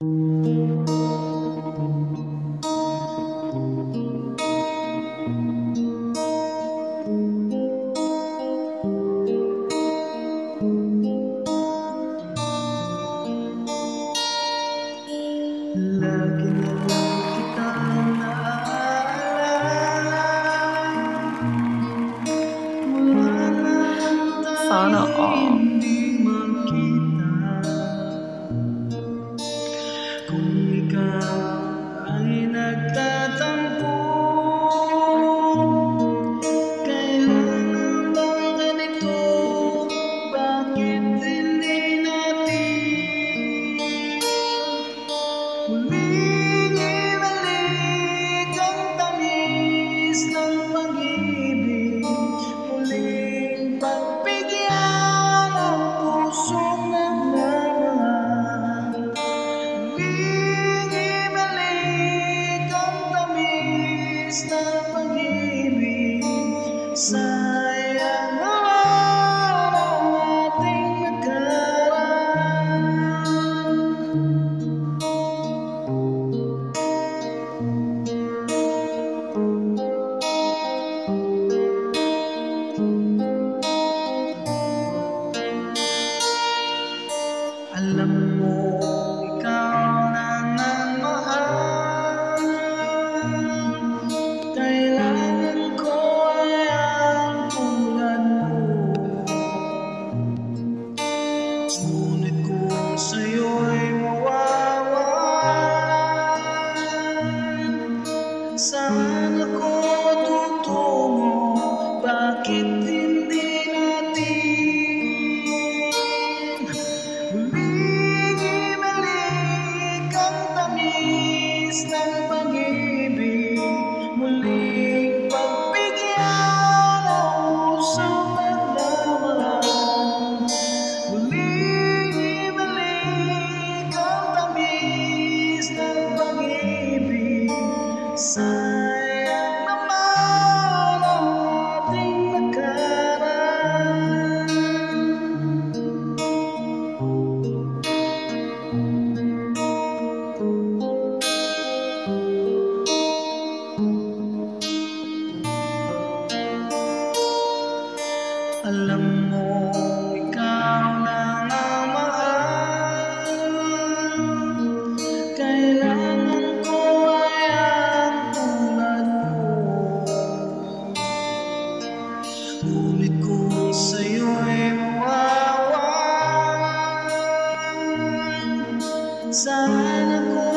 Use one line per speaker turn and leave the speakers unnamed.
Lagi na lang kitang naaalala. Mula nang
Sana
tayo'y
all.
hindi magkita, kung ikaw ay nagtatampo, kailangan bang ganito? Bakit hindi natin muling ibalik ang tamis ng pag-ibig, muling pagbigyan ang pusong nagmamahal, muling ibalik ang tamis ng pag-ibig. Sayang naman ang ating nakaraan. Alam mo, ikaw lang ang mahal. Kailangan ko ay ang tulad mo. Ngunit kung sa'yo'y mawawalan, saan ako tutungo? Bakit hindi natin muling ibalik ang tamis ng pag-ibig, muling pagbigyan ang pusong nagmamahal, muling ibalik ang tamis ng pag-ibig. Sayang naman ang ating nakaraan. Alam mo, ikaw lang ang mahal. Kailangan ko ay ang tulad mo. Ngunit kung sa'yo'y mawawalan, saan ako